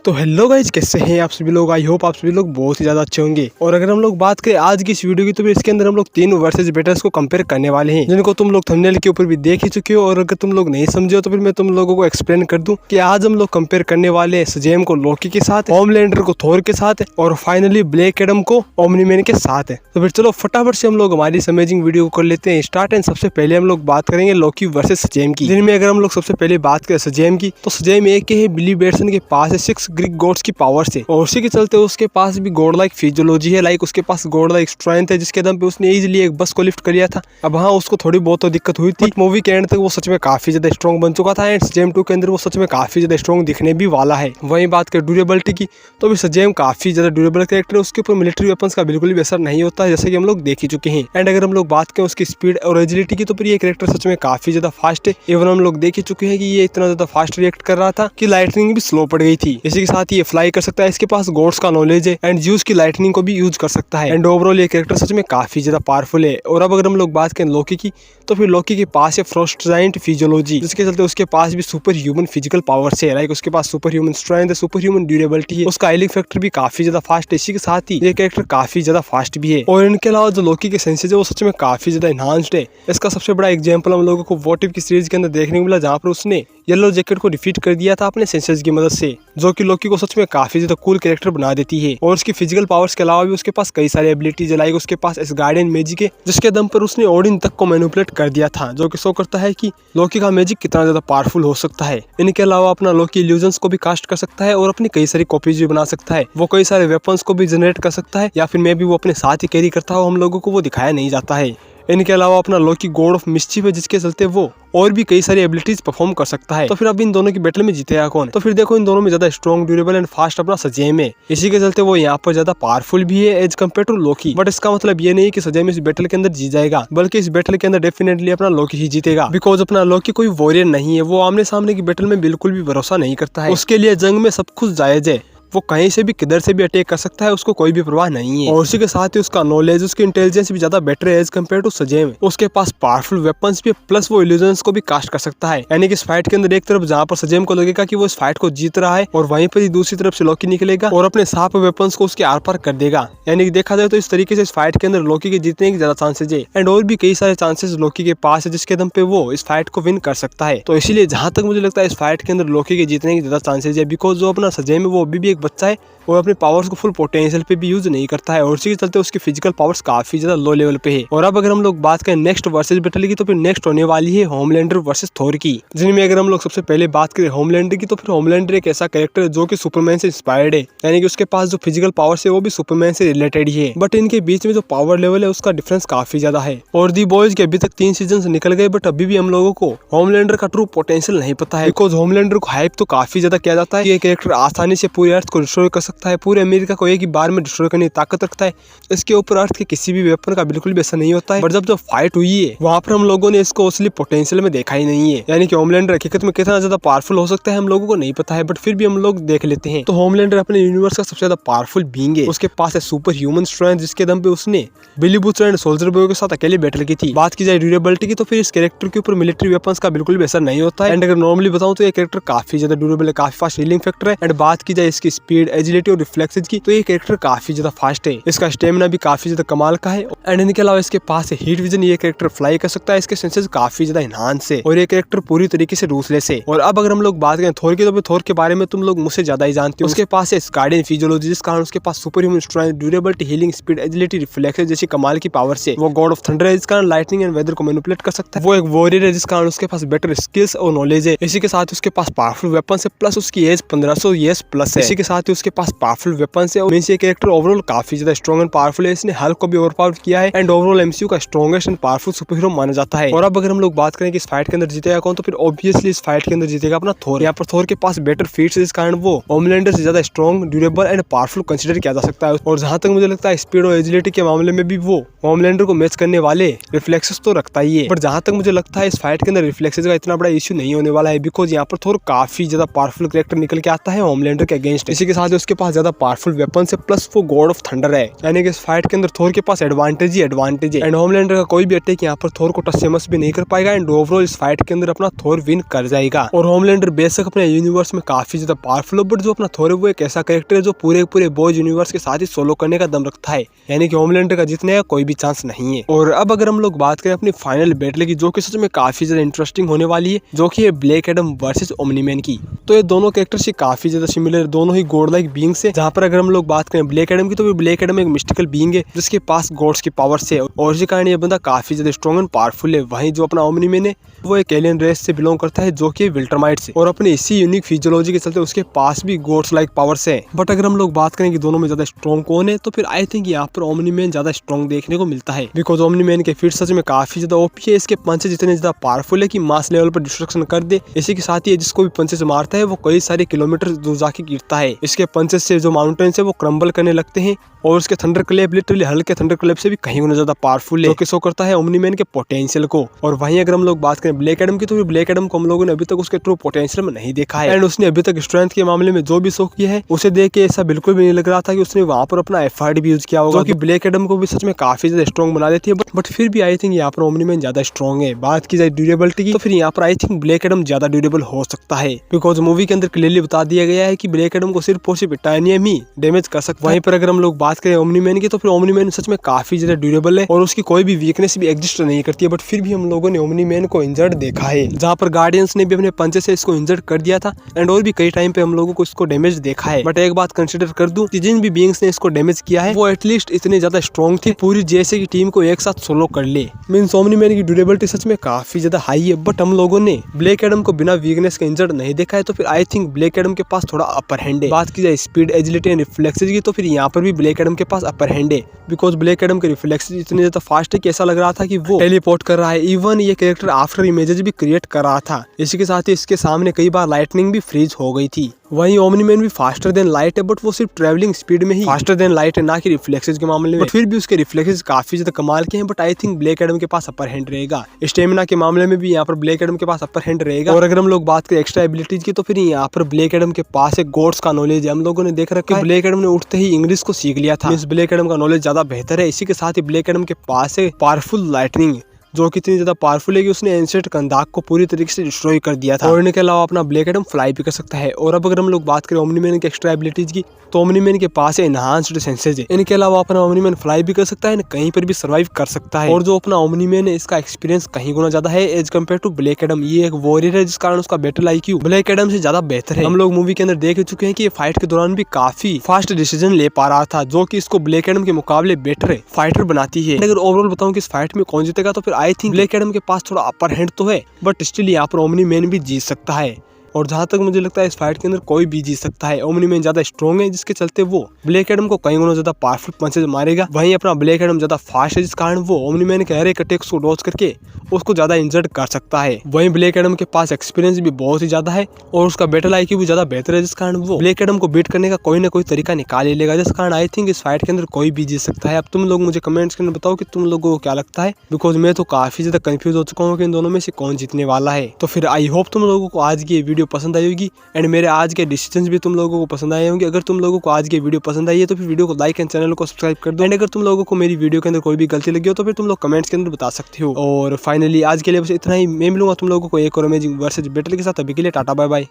तो hello guys, कैसे हैं आप सभी लोग। आई होप आप सभी लोग बहुत ही ज़्यादा अच्छे होंगे। और अगर हम लोग बात करें आज की इस वीडियो की, तो फिर इसके अंदर हम लोग 3 वर्सेस बैटल्स को कंपेयर करने वाले हैं, जिनको तुम लोग थंबनेल के ऊपर भी देख ही चुके हो। और अगर तुम लोग नहीं समझे हो तो फिर मैं तुम लोगों को एक्सप्लेन कर दूं कि आज हम लोग कंपेयर करने वाले हैं सजेम को लोकी के साथ, होमलैंडर को थोर के साथ, और फाइनली ब्लैक एडम को ओमनी मैन के साथ है। तो फिर चलो फटाफट से हम लोग हमारी अमेजिंग वीडियो को कर लेते हैं स्टार्ट। एंड सबसे पहले हम लोग बात करेंगे लोकी वर्सेस सजेम की, जिनमें अगर हम लोग सबसे पहले बात करें सजेम की, तो सजेम एक है बिली बेटसन के पास है 6 ग्रीक गॉड्स की पावर से, और उसी के चलते उसके पास भी गॉड लाइक फिजियोलॉजी है, लाइक उसके पास गॉड लाइक स्ट्रेंथ है, जिसके दम पे उसने इजीली एक बस को लिफ्ट कर लिया था। अब हाँ, उसको थोड़ी बहुत तो दिक्कत हुई थी, मूवी के एंड तक वो सच में काफी ज्यादा स्ट्रॉन्ग बन चुका था। एंड सजेम 2 के अंदर वो सच में काफी ज्यादा स्ट्रॉन्ग दिखने भी वाला है। वहीं बात करें ड्यूरेबिलिटी की, तो भी सजेम काफी ज्यादा ड्यूरेबल कैरेक्टर है, उसके ऊपर मिलिट्री वेपन्स का बिल्कुल भी असर नहीं होता है, जैसे कि हम लोग देख ही चुके हैं। एंड अगर हम लोग बात करें उसकी स्पीड और एजिलिटी की, तो फिर ये कैरेक्टर सच में काफी ज्यादा फास्ट है। इवन हम लोग देख ही चुके हैं कि ये इतना ज्यादा फास्ट रिएक्ट कर रहा था कि लाइटनिंग भी स्लो पड़ गई थी। इसी के साथ ये फ्लाई कर सकता है, इसके पास गॉड्स का नॉलेज है, एंड यूज की लाइटनिंग को भी यूज कर सकता है। एंड ओवरऑल ये कैरेक्टर सच में काफी ज्यादा पावरफुल है। और अब अगर हम लोग बात करें लोकी की, तो फिर लोकी के पास है फ्रोस्ट जायंट फिजियोलॉजी, जिसके चलते उसके पास भी सुपर ह्यूमन फिजिकल पावर है, लाइक उसके पास सुपर ह्यूमन स्ट्रेंथ है, सुपर ह्यूमन ड्यूरेबिलिटी है, उसका हीलिंग फैक्टर भी काफी ज्यादा फास्ट है। इसी के साथ ही ये कैरेक्टर काफी ज्यादा फास्ट भी है। और इनके अलावा जो लोकी के सेंसेस है वो सच में काफी ज्यादा एनहांस्ड है। इसका सबसे बड़ा एग्जांपल हम लोगों को वॉट इफ की सीरीज के अंदर देखने को मिला, जहाँ पर उसने येलो जैकेट को डिफीट कर दिया था अपने सेंसेस की मदद से, जो कि लोकी को सच में काफी ज्यादा कूल कैरेक्टर बना देती है। और उसकी फिजिकल पावर्स के अलावा भी उसके पास कई सारी एबिलिटीज है, लाइक उसके पास एसगार्डियन मैजिक है, जिसके दम पर उसने ओडिन तक को मैनिपुलेट कर दिया था, जो कि शो करता है कि लोकी का मैजिक कितना ज्यादा पावरफुल हो सकता है। इनके अलावा अपना लोकी इल्यूजन्स को भी कास्ट कर सकता है और अपनी कई सारी कॉपीज भी बना सकता है। वो कई सारे वेपन्स को भी जनरेट कर सकता है, या फिर मे भी वो अपने साथ ही कैरी करता हो, हम लोगों को वो दिखाया नहीं जाता है। इनके अलावा अपना लोकी गॉड ऑफ मिस्चीफ है, जिसके चलते वो और भी कई सारी एबिलिटीज परफॉर्म कर सकता है। तो फिर अब इन दोनों की बैटल में जीतेगा कौन? तो फिर देखो, इन दोनों में ज्यादा स्ट्रॉन्ग, ड्यूरेबल एंड फास्ट अपना सजेम है। इसी के चलते वो यहाँ पर ज्यादा पावरफुल भी है as compare to Loki. But इसका मतलब ये नहीं कि सजेम इस बैटल के अंदर जीत जाएगा, बल्कि इस बैटल के अंदर डेफिनेटली अपना लोकी ही जीतेगा, बिकॉज अपना लोकी कोई वॉरियर नहीं है। वो आमने सामने की बैटल में बिल्कुल भी भरोसा नहीं करता है। उसके लिए जंग में सब कुछ जायज है, वो कहीं से भी किधर से भी अटैक कर सकता है, उसको कोई भी परवाह नहीं है। और उसी के साथ ही उसका नॉलेज, उसकी इंटेलिजेंस भी ज्यादा बेटर है एज कम्पेयर टू सजेम। उसके पास पावरफुल वेपन्स भी, प्लस वो इल्यूजन्स को भी कास्ट कर सकता है। यानी कि इस फाइट के अंदर एक तरफ जहाँ पर सजेम को लगेगा कि वो इस फाइट को जीत रहा है, और वहीं पर ही दूसरी तरफ से लोकी निकलेगा और अपने साफ वेपन्स को उसके आर पार कर देगा। यानी कि देखा जाए तो इस तरीके से इस फाइट के अंदर लोकी के जीतने की ज्यादा चांसेज है। एंड और भी कई सारे चांसेस लोकी के पास है, जिसके दम पे वो इस फाइट को विन कर सकता है। तो इसीलिए जहां तक मुझे लगता है इस फाइट के अंदर लोकी के जीतने की ज्यादा चांसेज है, बिकॉज जो अपना सजेम है वो अभी भी एक बच्चा है, वो अपने पावर्स को फुल पोटेंशियल पे भी यूज नहीं करता है, और उसी के चलते उसकी फिजिकल पावर्स काफी ज्यादा लो लेवल पे है। और अब अगर हम लोग बात करें नेक्स्ट वर्सेस बैटल की, तो फिर नेक्स्ट होने वाली है होमलैंडर वर्सेस थोर की, जिनमें अगर हम लोग सबसे पहले बात करें होमलैंडर की, तो फिर होमलैंडर एक ऐसा कैरेक्टर है जो कि सुपरमैन से इंस्पायर्ड है। यानी कि उसके पास जो फिजिकल पावर्स है वो भी सुपरमैन से रिलेटेड ही है, बट इनके बीच में जो पावर लेवल है उसका डिफरेंस काफी ज्यादा है। और दी बॉयज के अभी तक 3 सीजन निकल गए, बट अभी भी हम लोगों को होमलैंडर का ट्रू पोटेंशियल नहीं पता है, बिकॉज होमलैंडर को हाइप तो काफी ज्यादा किया जाता है। ये कैरेक्टर आसानी से पूरे अर्थ को डिस्ट्रॉय कर सकता है, पूरे अमेरिका को एक ही बार में डिस्ट्रॉय करने की ताकत रखता है। इसके ऊपर अर्थ के किसी भी वेपन का बिल्कुल भी असर नहीं होता है। बट जब फाइट हुई है वहां पर हम लोगों ने इसको असली पोटेंशियल में देखा ही नहीं है। यानी कि होमलैंडर हकीकत में कितना ज्यादा पावरफुल हो सकता है हम लोगों को नहीं पता है, बट फिर भी हम लोग देख लेते हैं। तो होमलैंडर अपने यूनिवर्स का सबसे ज्यादा पावरफुल बीइंग है। उसके पास है सुपर ह्यूमन स्ट्रेंथ, जिसके दम पे उसने बिली बूचर एंड सोल्जर बॉय के साथ अकेले बैटल की थी। बात की जाए ड्यूरेबिलिटी की, तो फिर इस कैरेक्टर के ऊपर मिलिट्री वेपन्स का बिल्कुल भी असर नहीं होता है। एंड अगर नॉर्मली बताऊं तो ये कैरेक्टर काफी ज्यादा ड्यूरेबल है, काफी फास्ट हीलिंग फैक्टर है। एंड बात की जाए इसकी स्पीड, एजिलिटी और रिफ्लेक्सेस की, तो ये कैरेक्टर काफी ज्यादा फास्ट है। इसका स्टेमिना भी काफी ज्यादा कमाल का है। एंड इनके अलावा इसके पास है हीट विजन, ये कैरेक्टर फ्लाई कर सकता है, इसके सेंसेस काफी ज्यादा एनहांस है, और ये कैरेक्टर पूरी तरीके से रूथलेस है। और अब अगर हम लोग बात करें थोर की, तो थोर के बारे में तुम लोग मुझसे ज्यादा ही जानते हो। उसके पास है गार्डियन फिजियोलॉजी, जिस कारण उसके पास super human strength, durability, healing, speed, agility, reflexes जैसी कमाल की पावर से। वो गॉड ऑफ थंडर है, जिस कारण लाइटनिंग एंड वेदर को मैनिपुलेट कर सकता है। वो एक वॉरियर है, जिस कारण उसके पास बेटर स्किल्स और नॉलेज है। इसी के साथ उसके पास पावरफुल वेपन्स है, प्लस उसकी एज 1500 ईयर्स प्लस है। इसी के साथ ही उसके पास पावरफुल वेपन्स है, और ये कैरेक्टर ओवरऑल काफी ज्यादा स्ट्रॉन्ग एंड पावरफुल है। इसने हल्क को भी ओवरपावर किया है, एंड ओवरऑल एमसीयू का strongest and powerful super hero माना जाता है। और अब अगर हम लोग बात करें कि इस फाइट के अंदर जीतेगा कौन, तो फिर ऑब्वियसली इस फाइट के अंदर जीतेगा अपना थोर। यहाँ पर थोर के पास बेटर फीट्स है, जिस कारण वो होमलैंडर से ज्यादा strong, durable and powerful consider किया जा सकता है। और जहां तक मुझे लगता है स्पीड और एजिलिटी के मामले में भी वो होमलैंडर को मैच करने वाले रिफ्लेक्सेस तो रखता ही है। बट जहां तक मुझे लगता है इस फाइट के अंदर रिफ्लेक्सेस का इतना बड़ा इश्यू नहीं होने वाला है, बिकॉज यहाँ पर थोर काफी ज्यादा पावरफुल कैरेक्टर निकल के आता है होमलैंडर के अगेंस्ट। इसी के साथ उसके पास ज्यादा पावरफुल वेपन है, प्लस वो गॉड ऑफ थंडर है, यानी कि इस फाइट के अंदर थोर के पास एडवांटेज ही एडवांटेज है। एंड होमलैंडर का कोई भी अटैक यहाँ पर थोर को टच फेमस भी नहीं कर पाएगा। एंड ओवरऑल इस फाइट के अंदर अपना थोर विन कर जाएगा। और होमलैंडर बेशक अपने यूनिवर्स में काफी ज्यादा पावरफुल है, बट जो अपना थोर है वो एक ऐसा कैरेक्टर है जो पूरे पूरे बॉयज यूनिवर्स के साथ ही सोलो करने का दम रखता है, यानी कि होमलैंडर का जीतने का कोई भी चांस नहीं है। और अब अगर हम लोग बात करें अपनी फाइनल बैटल की, जो कि सच में काफी ज्यादा इंटरेस्टिंग होने वाली है, जो कि है black Adam versus omni man की। तो ये दोनों कैरेक्टर्स ही काफी ज्यादा सिमिलर, दोनों ही गॉड लाइक बीइंग्स है। जहाँ पर अगर हम लोग बात करें ब्लैक एडम की, तो ब्लैक एडम एक मिस्टिकल बीइंग है जिसके पास गॉड्स की पावर्स है, और इसी कारण ये बंदा काफी ज्यादा स्ट्रॉन्ग एंड पावरफुल है। वहीं जो अपना ओमनी मैन है वो एक एलियन रेस से बिलोंग करता है, जो कि विल्टरमाइट से, और अपनी इसी यूनिक फिजियोलॉजी के चलते उसके पास भी गॉड्स लाइक पावर्स है। बट अगर हम लोग बात करें कि दोनों में ज्यादा स्ट्रॉन्ग कौन है, तो फिर आई थिंक यहाँ पर ओमनी मैन ज्यादा स्ट्रॉन्ग देखने को मिलता है, बिकॉज ओमनी मैन के फिट सच में काफी ज्यादा ओपी है। इसके पंचेस इतने ज्यादा पावरफुल है कि मास लेवल पर डिस्ट्रक्शन कर दे। इसी के साथ ही जिसको भी पंचेस मारता है वो कई सारे किलोमीटर दूर जाके गिरता है। इसके पंचेस से जो माउंटेन्स है वो क्रम्बल करने लगते हैं, और उसके थंडर क्लैप लिटरली हल्के थंडर क्लैप से भी कहीं गुना ज्यादा पावरफुल है, जो कि शो करता है ओमनी मैन के पोटेंशियल को। और वहीं अगर हम लोग बात करें ब्लैक एडम की, तो ब्लैक एडम को हम लोगों ने अभी तक उसके ट्रू पोटेंशियल में नहीं देखा है। एंड उसने अभी तक स्ट्रेंथ के मामले में जो भी शो किया है, उसे देख के ऐसा बिल्कुल भी नहीं लग रहा था कि उसने वहां पर अपना एफर्ट भी यूज किया होगा, जो कि ब्लैक एडम को भी सच में काफी ज्यादा स्ट्रॉन्ग बना देती है। बट फिर भी आई थिंक यहाँ पर ओमनी मैन ज्यादा स्ट्रॉन्ग है। बात की जाए ड्यूरेबिलिटी की, तो फिर यहाँ पर आई थिंक ब्लैक एडम ज्यादा ड्यूरेबल हो सकता है, बिकॉज मूवी के अंदर क्लियरली बता दिया गया है कि ब्लैक एडम को सिर्फ और सिर्फ टाइटेनियम ही डैमेज कर सकता है। वहीं पर अगर हम लोग बात करें ओमनी मैन की, तो फिर ओमनी मैन सच में काफी ज्यादा ड्यूरेबल है, और उसकी कोई भी वीकनेस भी एग्जिस्ट नहीं करती है। बट फिर भी हम लोगों ने ओमनी मैन को इंजर्ड देखा है, जहाँ पर गार्डियंस ने भी अपने पंचे से इसको इंजर्ड कर दिया था, एंड और भी कई टाइम पे हम लोगों को इसको डैमेज देखा है। बट एक बात कंसिडर कर दूं कि जिन भी बीइंग्स ने इसको डैमेज किया है वो एटलीस्ट इतने ज्यादा स्ट्रॉन्ग थे पूरी जैसे की टीम को एक साथ सोलो कर ले। मींस ओमनी मैन की ड्यूरेबिलिटी सच में काफी ज्यादा हाई है। बट हम लोगों ने ब्लैक एडम को बिना वीकनेस के इंजर्ड नहीं देखा है, तो फिर आई थिंक ब्लैक एडम के पास थोड़ा अपर हैंड है। बात की जाए स्पीड, एजिलिटी एंड रिफ्लेक्सेस की, तो फिर यहाँ पर भी ब्लैक एडम के पास अपर हैंड है, बिकॉज ब्लैक एडम के रिफ्लेक्सेस इतने ज्यादा फास्ट है कि ऐसा लग रहा था कि वो टेलीपोर्ट कर रहा है। इवन ये कैरेक्टर आफ्टर इमेजेस भी क्रिएट कर रहा था। इसी के साथ ही इसके सामने कई बार लाइटनिंग भी फ्रीज हो गई थी। वहीं ओमनी मैन भी फास्टर देन लाइट है, बट वो सिर्फ ट्रैवलिंग स्पीड में ही फास्टर देन लाइट है, ना कि रिफ्लेक्सेस के मामले में। बट फिर भी उसके रिफ्लेक्सेस काफी ज्यादा कमाल के हैं। But I think black Adam के पास अपर हैंड रहेगा। स्टेमिना के मामले में भी यहाँ पर ब्लैक एडम के पास अपर हैंड रहेगा। और अगर हम लोग बात करें एक्स्ट्रा एबिलिटीज की, तो फिर यहाँ पर ब्लैक एडम के पास एक गॉड्स का नॉलेज है। हम लोगों ने देख रखा है ब्लैक एडम ने उठते ही इंग्लिश को सीख लिया था। ब्लैक एडम का नॉलेज ज्यादा बेहतर है। इसी के साथ ही ब्लैक एडम के पास है पावरफुल लाइटनिंग, जो कि इतनी ज्यादा पावरफुल है कि उसने एंसेंट कंदाक को पूरी तरीके से डिस्ट्रॉय कर दिया था। और इनके अलावा अपना ब्लैक एडम फ्लाई भी कर सकता है। और अब अगर हम लोग बात करें ओमनी मैन की एक्स्ट्रा एबिलिटीज की, तो ओमनी मैन के पास एनहांस्ड सेंसेस है। इनके अलावा अपना ओमनी मैन फ्लाई भी कर सकता है, कहीं पर भी सर्वाइव कर सकता है। और जो अपना ओमनी मैन है, इसका एक्सपीरियंस कहीं गुना ज्यादा है as compare to Black Adam. ये एक वॉरियर है, जिस कारण उसका बैटल IQ ब्लैक एडम से ज्यादा बेहतर है। हम लोग मूवी के अंदर देख चुके हैं कि ये फाइट के दौरान भी काफी फास्ट डिसीजन ले पा रहा था, जो कि इसको ब्लैक एडम के मुकाबले बेटर फाइटर बनाती है। अगर ओवरऑल बताऊं कि इस फाइट में कौन जीतेगा, तो फिर आई थिंक ब्लैक एडम के पास थोड़ा अपर हैंड तो है, बट स्टिल यहाँ पर ओमनी मैन भी जीत सकता है। और जहां तक मुझे लगता है इस फाइट के अंदर कोई भी जीत सकता है। ओमनी मैन ज्यादा स्ट्रॉन्ग है, जिसके चलते वो ब्लैक एडम को कई गुना ज्यादा पावरफुल पंचेज मारेगा। वहीं अपना ब्लैक एडम ज्यादा फास्ट है, जिस कारण वो ओमनी मैन के हर एक अटैक्स को डॉज करके उसको ज्यादा इंजर्ड कर सकता है। वहीं ब्लैक एडम के पास एक्सपीरियंस भी बहुत ही ज्यादा है, और उसका बैटल IQ भी ज्यादा बेहतर है, जिस कारण वो ब्लैक एडम को बीट करने का कोई ना कोई तरीका निकाल ही लेगा। जिस कारण आई थिंक इस फाइट के अंदर कोई भी जीत सकता है। अब तुम लोग मुझे कमेंट्स के अंदर बताओ कि तुम लोगों को क्या लगता है, बिकॉज मैं तो काफी ज्यादा कंफ्यूज हो चुका हूँ कि इन दोनों में से कौन जीतने वाला है। तो फिर आई होप तुम लोगों को आज की ये वीडियो पसंद आई होगी, एंड मेरे आज के डिसीजंस भी तुम लोगों को पसंद आए होंगे। अगर तुम लोगों को आज की वीडियो पसंद आई है, तो फिर वीडियो को लाइक एंड चैनल को सब्सक्राइब कर दो। एंड अगर तुम लोगों को मेरी वीडियो के अंदर कोई भी गलती लगी हो, तो फिर तुम लोग कमेंट्स के अंदर बता सकते हो। और फाइनली आज के लिए बस इतना ही। मैं मिलूंगा तुम लोगों को एक और अमेजिंग वर्सेस बैटल के साथ। अभी के लिए टाटा बाय बाय।